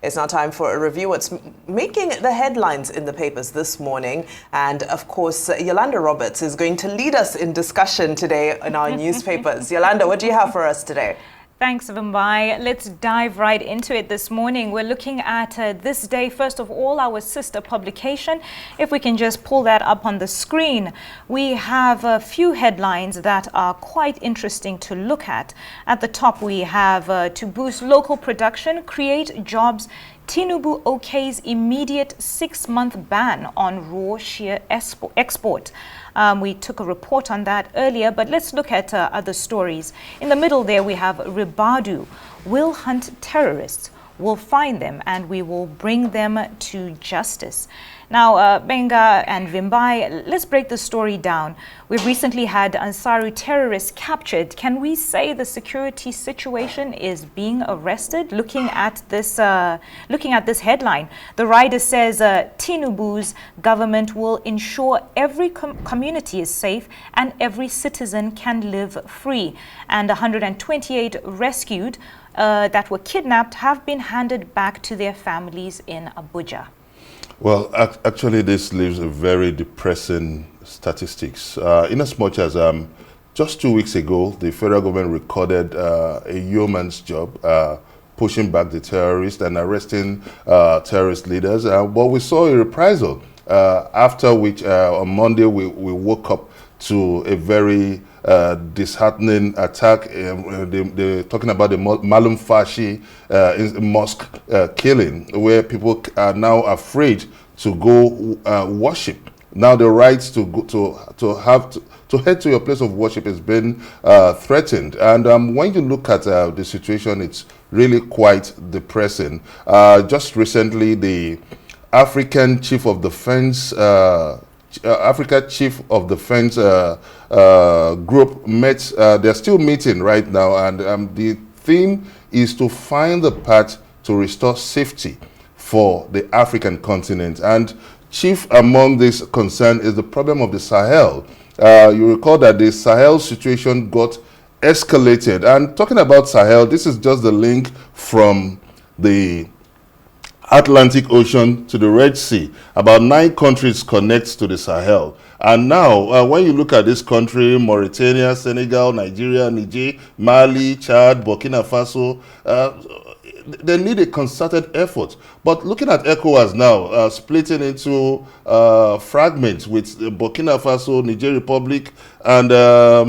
It's now time for a review. What's making the headlines in the papers this morning. And of course, Yolanda Roberts is going to lead us in discussion today in our newspapers. Yolanda, what do you have for us today? Thanks, Vimbai. Let's dive right into it this morning. We're looking at This Day, first of all, our sister publication. If we can just pull that up on the screen, we have a few headlines that are quite interesting to look at. At the top, we have to boost local production, create jobs. Tinubu okays immediate 6-month ban on raw shear export. We took a report on that earlier, but let's look at other stories. In the middle there, we have Ribadu will hunt terrorists. We'll find them and we will bring them to justice. Now, Benga and Vimbai, let's break the story down. We've recently had Ansaru terrorists captured. Can we say the security situation is being arrested? Looking at this headline, the rider says Tinubu's government will ensure every community is safe and every citizen can live free. And 128 rescued that were kidnapped have been handed back to their families in Abuja. Well, actually, this leaves a very depressing statistics. In as much as just 2 weeks ago, the federal government recorded a yeoman's job pushing back the terrorists and arresting terrorist leaders. But we saw a reprisal, after which on Monday we woke up to a very disheartening attack. They're talking about the Malum Fashi mosque killing, where people are now afraid to go worship. Now the right to go, to head to your place of worship has been threatened. And when you look at the situation, it's really quite depressing. Just recently, the African Chief of Defense Africa Chief of Defense group met. They're still meeting right now, and the theme is to find the path to restore safety for the African continent. And chief among this concern is the problem of the Sahel. You recall that the Sahel situation got escalated. And talking about Sahel, this is just the link from the Atlantic Ocean to the Red Sea. About 9 countries connect to the Sahel. And now, when you look at this country, Mauritania, Senegal, Nigeria, Niger, Mali, Chad, Burkina Faso, they need a concerted effort. But looking at ECOWAS now, splitting into fragments with Burkina Faso, Niger Republic, and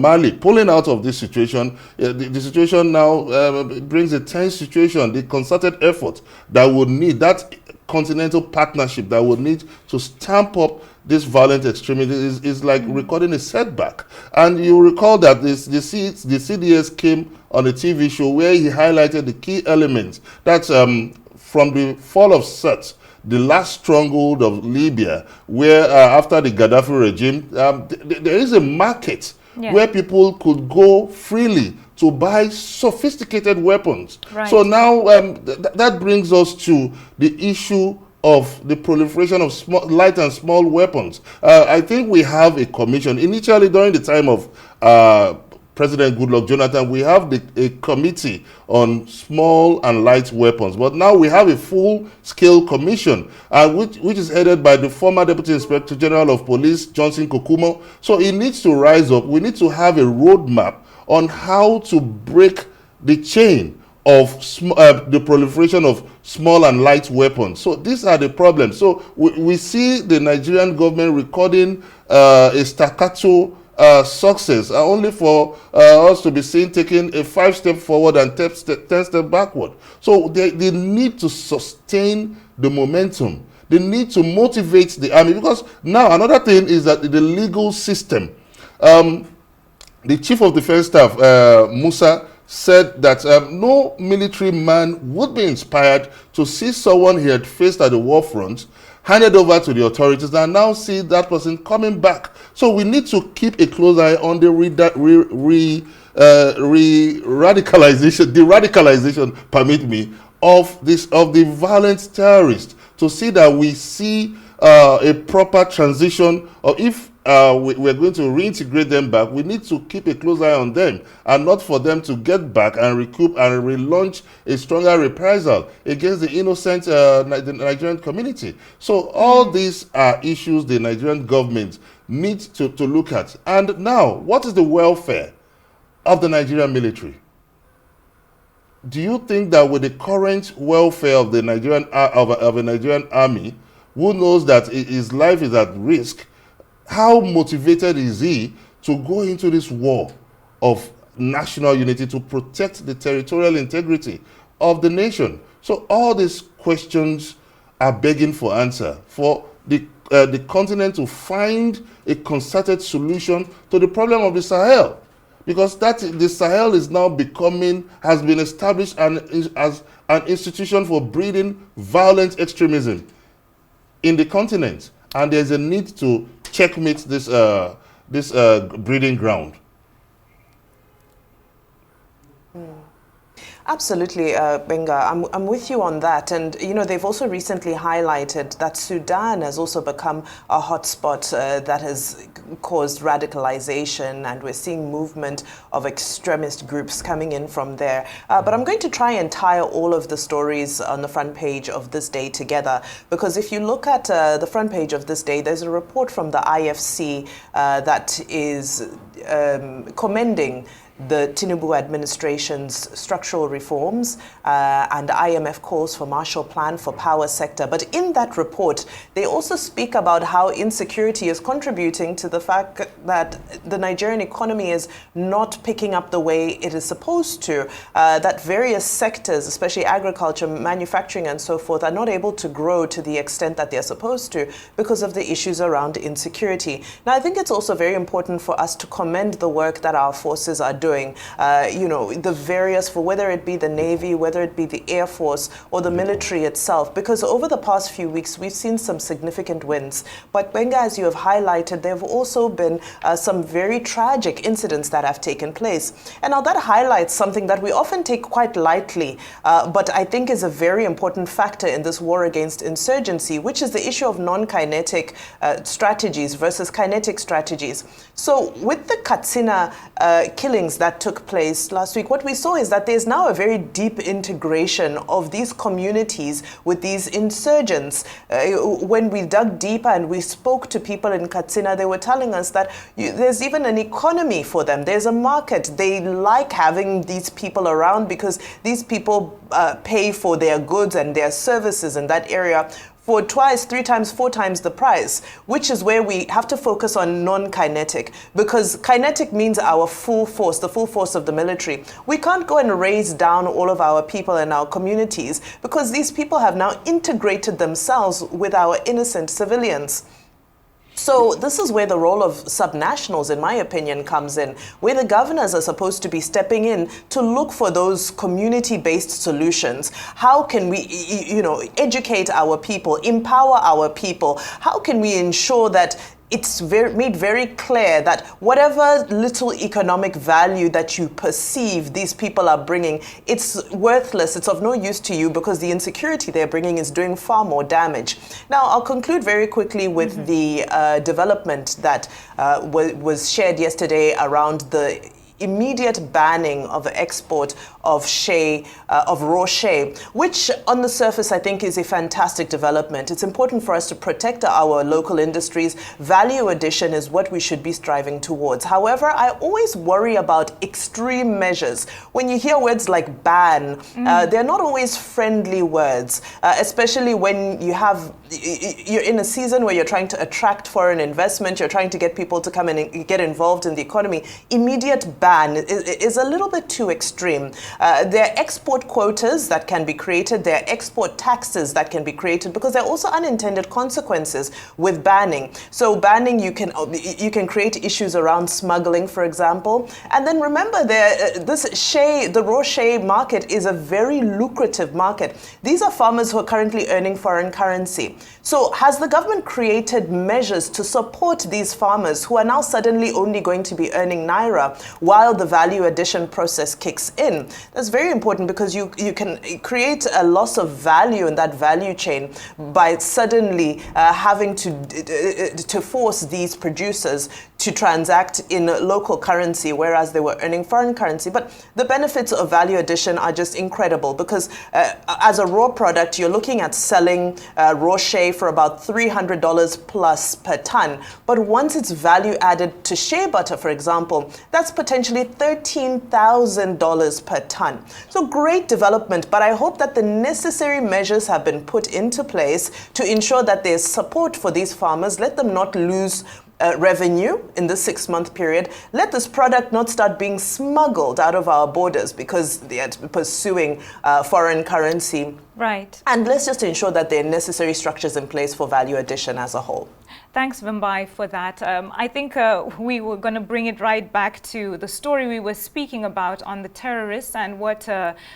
Mali, pulling out of this situation, the situation now brings a tense situation. The concerted effort that would need, that continental partnership that would need to stamp up this violent extremism is like recording a setback. And you recall that the CDS came on a TV show where he highlighted the key elements that from the fall of Sirte, the last stronghold of Libya, where after the Gaddafi regime, there is a market where people could go freely to buy sophisticated weapons. Right. So now that brings us to the issue of the proliferation of light and small weapons. I think we have a commission. Initially, during the time of President Goodluck Jonathan, we have a committee on small and light weapons. But now we have a full-scale commission, which is headed by the former Deputy Inspector General of Police, Johnson Kokumo. So it needs to rise up. We need to have a roadmap on how to break the chain of the proliferation of small and light weapons. So these are the problems. So we see the Nigerian government recording a staccato success, only for us to be seen taking a 5 step forward and 10 step backward. So they need to sustain the momentum. They need to motivate the army, because now another thing is that the legal system. The Chief of Defense Staff, Musa, said that no military man would be inspired to see someone he had faced at the war front handed over to the authorities and now see that person coming back. So we need to keep a close eye on the radicalization, permit me, of the violent terrorists, to see that we see a proper transition, or if we're going to reintegrate them back, we need to keep a close eye on them and not for them to get back and recoup and relaunch a stronger reprisal against the innocent the Nigerian community. So all these are issues the Nigerian government needs to look at. And now, what is the welfare of the Nigerian military? Do you think that with the current welfare of the Nigerian of a Nigerian army, who knows that his life is at risk, how motivated is he to go into this war of national unity to protect the territorial integrity of the nation? So all these questions are begging for answer, for the continent to find a concerted solution to the problem of the Sahel. Because the Sahel is now has been established as an institution for breeding violent extremism in the continent. And there's a need to checkmate this breeding ground. Absolutely, Benga. I'm with you on that. And, you know, they've also recently highlighted that Sudan has also become a hotspot that has caused radicalization, and we're seeing movement of extremist groups coming in from there. But I'm going to try and tie all of the stories on the front page of this day together, because if you look at the front page of this day, there's a report from the IFC that is commending the Tinubu administration's structural reforms and IMF calls for Marshall Plan for power sector. But in that report, they also speak about how insecurity is contributing to the fact that the Nigerian economy is not picking up the way it is supposed to, that various sectors, especially agriculture, manufacturing and so forth, are not able to grow to the extent that they're supposed to because of the issues around insecurity. Now, I think it's also very important for us to commend the work that our forces are doing. You know, the various, for whether it be the Navy, whether it be the Air Force or the military itself, because over the past few weeks, we've seen some significant wins. But Benga, as you have highlighted, there have also been some very tragic incidents that have taken place. And now that highlights something that we often take quite lightly, but I think is a very important factor in this war against insurgency, which is the issue of non-kinetic strategies versus kinetic strategies. So with the Katsina killings that took place last week, what we saw is that there's now a very deep integration of these communities with these insurgents. When we dug deeper and we spoke to people in Katsina, they were telling us that there's even an economy for them. There's a market. They like having these people around because these people pay for their goods and their services in that area for twice, 3 times, 4 times the price, which is where we have to focus on non-kinetic, because kinetic means our full force, the full force of the military. We can't go and raise down all of our people in our communities because these people have now integrated themselves with our innocent civilians. So this is where the role of subnationals, in my opinion, comes in, where the governors are supposed to be stepping in to look for those community-based solutions. How can we, you know, educate our people, empower our people? How can we ensure that it's made very clear that whatever little economic value that you perceive these people are bringing, it's worthless, it's of no use to you because the insecurity they're bringing is doing far more damage. Now, I'll conclude very quickly with the development that was shared yesterday around the immediate banning of the export of raw shea, which on the surface I think is a fantastic development. It's important for us to protect our local industries. Value addition is what we should be striving towards. However, I always worry about extreme measures. When you hear words like ban, they're not always friendly words, especially when you're in a season where you're trying to attract foreign investment, you're trying to get people to come in and get involved in the economy. Immediate ban is a little bit too extreme. There are export quotas that can be created. There are export taxes that can be created because there are also unintended consequences with banning. So banning, you can create issues around smuggling, for example. And then remember, the raw shea market is a very lucrative market. These are farmers who are currently earning foreign currency. So has the government created measures to support these farmers who are now suddenly only going to be earning naira, while while the value addition process kicks in. That's very important because you can create a loss of value in that value chain by suddenly having to force these producers to transact in local currency, whereas they were earning foreign currency. But the benefits of value addition are just incredible because as a raw product, you're looking at selling raw shea for about $300 plus per ton. But once it's value added to shea butter, for example, that's potentially $13,000 per ton. So great development, but I hope that the necessary measures have been put into place to ensure that there's support for these farmers. Let them not lose revenue in this 6-month period. Let this product not start being smuggled out of our borders because they are pursuing foreign currency. Right. And let's just ensure that there are necessary structures in place for value addition as a whole. Thanks, Vimbai, for that. I think we were going to bring it right back to the story we were speaking about on the terrorists and what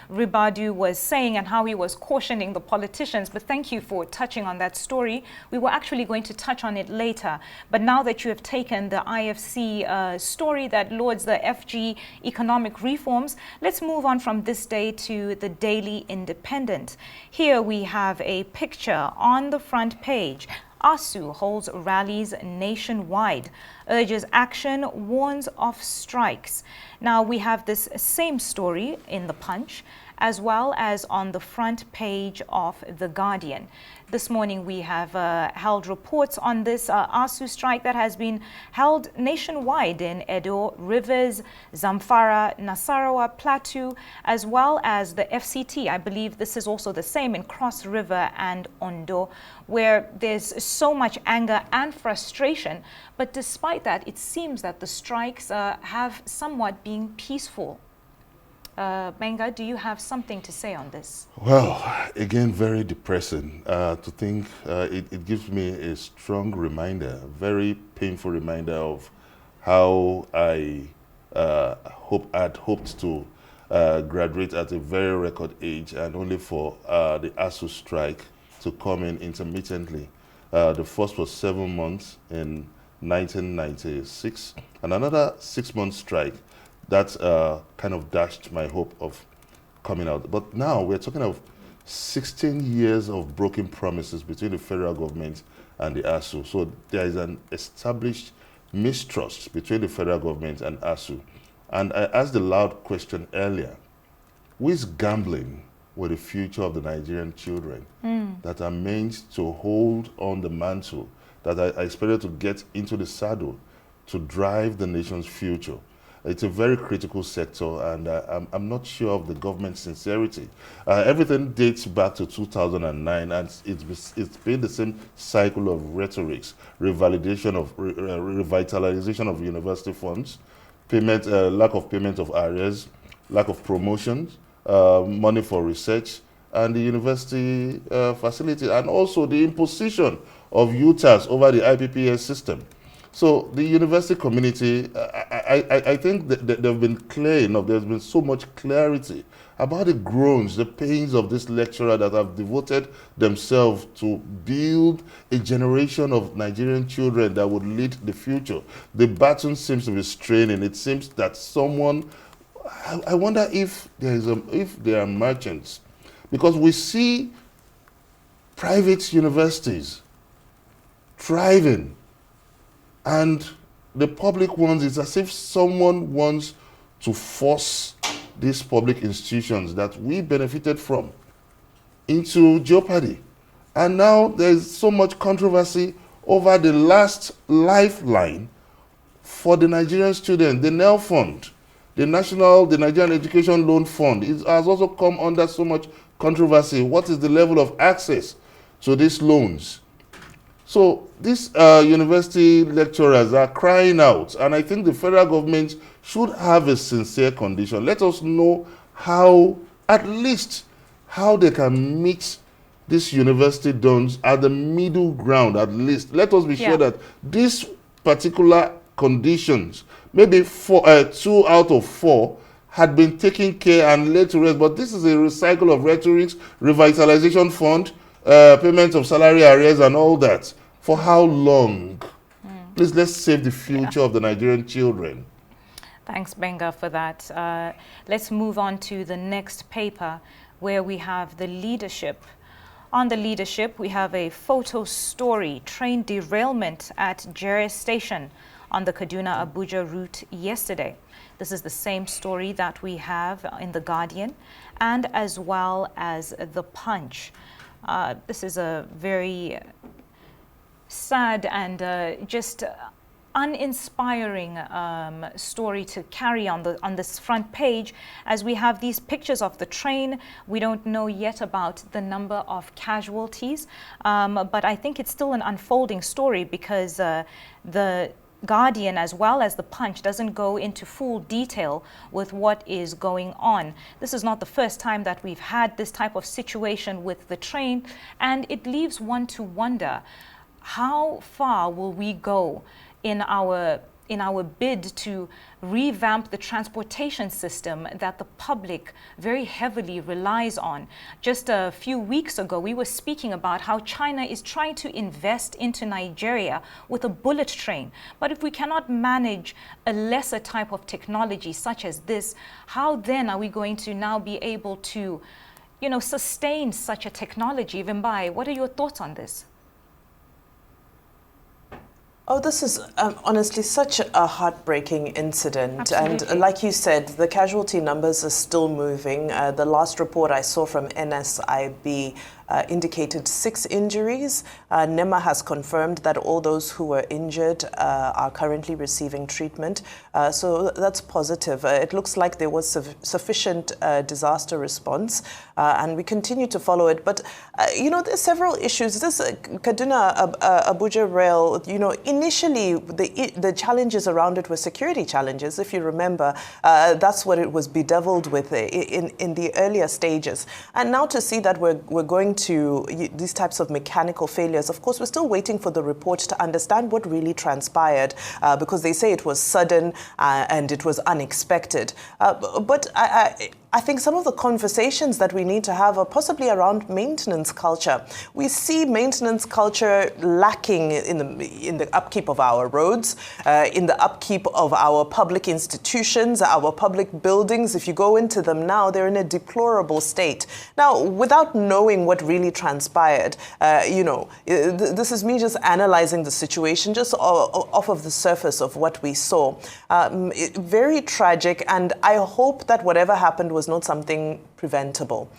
Ribadu was saying and how he was cautioning the politicians. But thank you for touching on that story. We were actually going to touch on it later. But now that you have taken the IFC story that lauds the FG economic reforms, let's move on from this day to the Daily Independent. Here we have a picture on the front page. ASUU holds rallies nationwide, urges action, warns of strikes. Now we have this same story in the Punch as well as on the front page of The Guardian. This morning we have held reports on this ASUU strike that has been held nationwide in Edo, Rivers, Zamfara, Nasarawa, Plateau, as well as the FCT. I believe this is also the same in Cross River and Ondo, where there's so much anger and frustration. But despite that, it seems that the strikes have somewhat been peaceful. Menga, do you have something to say on this? Well, again, very depressing to think. It gives me a strong reminder, a very painful reminder of how I had hoped to graduate at a very record age, and only for the ASUU strike to come in intermittently. The first was 7 months in 1996, and another 6-month strike that kind of dashed my hope of coming out. But now we're talking of 16 years of broken promises between the federal government and the ASUU. So there is an established mistrust between the federal government and ASUU. And I asked the loud question earlier, who is gambling with the future of the Nigerian children that are meant to hold on the mantle, that I expected to get into the saddle to drive the nation's future? It's a very critical sector, and I'm not sure of the government's sincerity. Everything dates back to 2009, and it's been the same cycle of rhetorics, revitalization of university funds, payment, lack of payment of arrears, lack of promotions, money for research, and the university facility, and also the imposition of UTAS over the IPPS system. So the university community, I think that they've been clear enough. There's been so much clarity about the groans, the pains of this lecturer that have devoted themselves to build a generation of Nigerian children that would lead the future. The baton seems to be straining. It seems that someone, I wonder if there are merchants, because we see private universities thriving, and the public ones, it's as if someone wants to force these public institutions that we benefited from into jeopardy. And now there's so much controversy over the last lifeline for the Nigerian student, the NEL Fund, the Nigerian Education Loan Fund. It has also come under so much controversy. What is the level of access to these loans? So these university lecturers are crying out, and I think the federal government should have a sincere condition. Let us know how, at least, how they can meet these university dons at the middle ground, at least. Let us be sure that these particular conditions, maybe 2 out of 4, had been taken care and laid to rest. But this is a recycle of rhetorics, revitalization fund, payment of salary arrears and all that. For how long? Please, let's save the future of the Nigerian children. Thanks, Benga, for that. Let's move on to the next paper, where we have the leadership. On the leadership, we have a photo story, train derailment at Jere Station on the Kaduna-Abuja route yesterday. This is the same story that we have in The Guardian and as well as The Punch. This is a very sad and just uninspiring story to carry on this front page, as we have these pictures of the train. We don't know yet about the number of casualties, but I think it's still an unfolding story, because the Guardian as well as The Punch doesn't go into full detail with what is going on. This is not the first time that we've had this type of situation with the train, and it leaves one to wonder, how far will we go in our bid to revamp the transportation system that the public very heavily relies on? Just a few weeks ago, we were speaking about how China is trying to invest into Nigeria with a bullet train. But if we cannot manage a lesser type of technology such as this, how then are we going to now be able to, sustain such a technology? Vimbai, what are your thoughts on this? Oh, this is honestly such a heartbreaking incident. Absolutely. And like you said, the casualty numbers are still moving. The last report I saw from NSIB indicated 6 injuries. NEMA has confirmed that all those who were injured are currently receiving treatment. So that's positive. It looks like there was sufficient disaster response, and we continue to follow it. But, there's several issues. This Kaduna-Abuja rail, initially the challenges around it were security challenges. If you remember, that's what it was bedeviled with in the earlier stages. And now to see that we're going to these types of mechanical failures, of course, we're still waiting for the report to understand what really transpired, because they say it was sudden and it was unexpected. But I think some of the conversations that we need to have are possibly around maintenance culture. We see maintenance culture lacking in the upkeep of our roads, in the upkeep of our public institutions, our public buildings. If you go into them now, they're in a deplorable state. Now, without knowing what really transpired, this is me just analyzing the situation just off of the surface of what we saw. Very tragic, and I hope that whatever happened was not something preventable.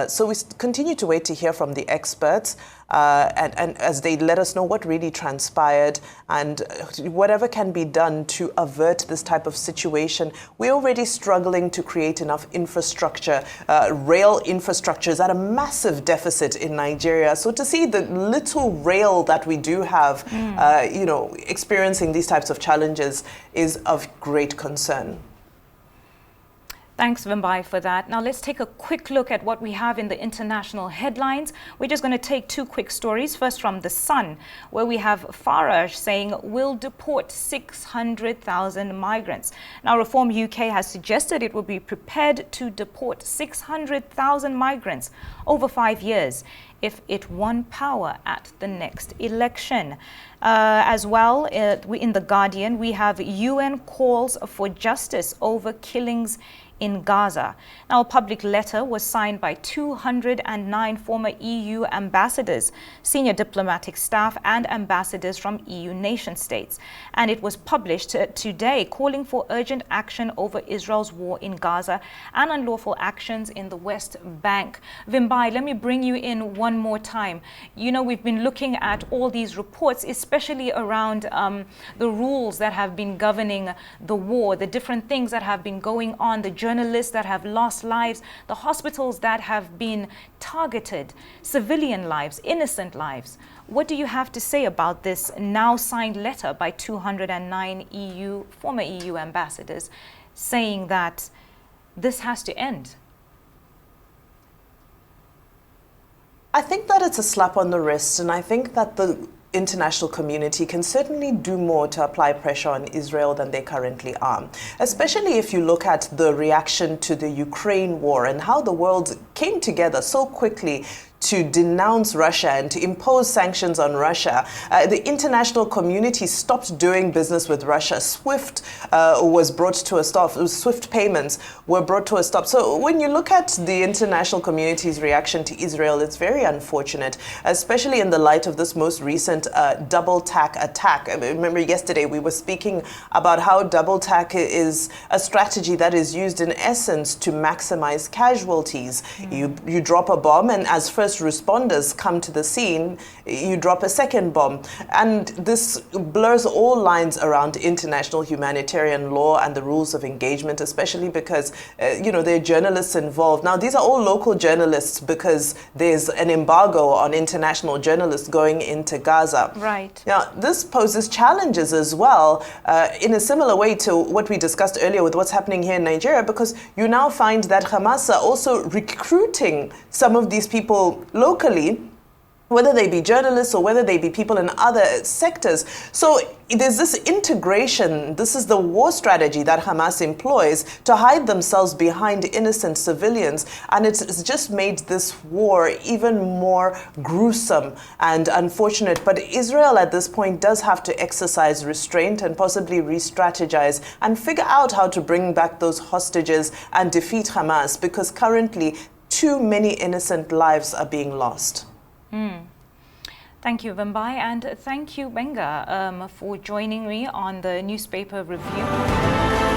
So we continue to wait to hear from the experts, and as they let us know what really transpired and whatever can be done to avert this type of situation. We're already struggling to create enough infrastructure. Rail infrastructure is at a massive deficit in Nigeria. So to see the little rail that we do have, experiencing these types of challenges is of great concern. Thanks, Vimbai, for that. Now let's take a quick look at what we have in the international headlines. We're just going to take 2 quick stories. First from The Sun, where we have Farage saying we'll deport 600,000 migrants. Now Reform UK has suggested it will be prepared to deport 600,000 migrants over 5 years if it won power at the next election. As well, in The Guardian, we have UN calls for justice over killings in Gaza. Now, a public letter was signed by 209 former EU ambassadors, senior diplomatic staff and ambassadors from EU nation states. And it was published today, calling for urgent action over Israel's war in Gaza and unlawful actions in the West Bank. Vimbai, let me bring you in one more time. We've been looking at all these reports, especially around the rules that have been governing the war, the different things that have been going on, the journalists that have lost lives, the hospitals that have been targeted, civilian lives, innocent lives. What do you have to say about this now signed letter by 209 former EU ambassadors saying that this has to end? I think that it's a slap on the wrist, and I think that the international community can certainly do more to apply pressure on Israel than they currently are, especially if you look at the reaction to the Ukraine war and how the world came together so quickly to denounce Russia and to impose sanctions on Russia. The international community stopped doing business with Russia. SWIFT was brought to a stop. SWIFT payments were brought to a stop. So when you look at the international community's reaction to Israel, it's very unfortunate, especially in the light of this most recent double tack attack. I remember yesterday we were speaking about how double tack is a strategy that is used in essence to maximize casualties. You drop a bomb, and as first responders come to the scene, you drop a second bomb. And this blurs all lines around international humanitarian law and the rules of engagement, especially because, there are journalists involved. Now, these are all local journalists because there's an embargo on international journalists going into Gaza. Right. Now, this poses challenges as well, in a similar way to what we discussed earlier with what's happening here in Nigeria, because you now find that Hamas are also recruiting some of these people locally, whether they be journalists or whether they be people in other sectors. So there's this integration. This is the war strategy that Hamas employs to hide themselves behind innocent civilians. And it's just made this war even more gruesome and unfortunate. But Israel at this point does have to exercise restraint and possibly re-strategize and figure out how to bring back those hostages and defeat Hamas, because currently too many innocent lives are being lost. Thank you, Vimbai, and thank you, Benga, for joining me on the newspaper review.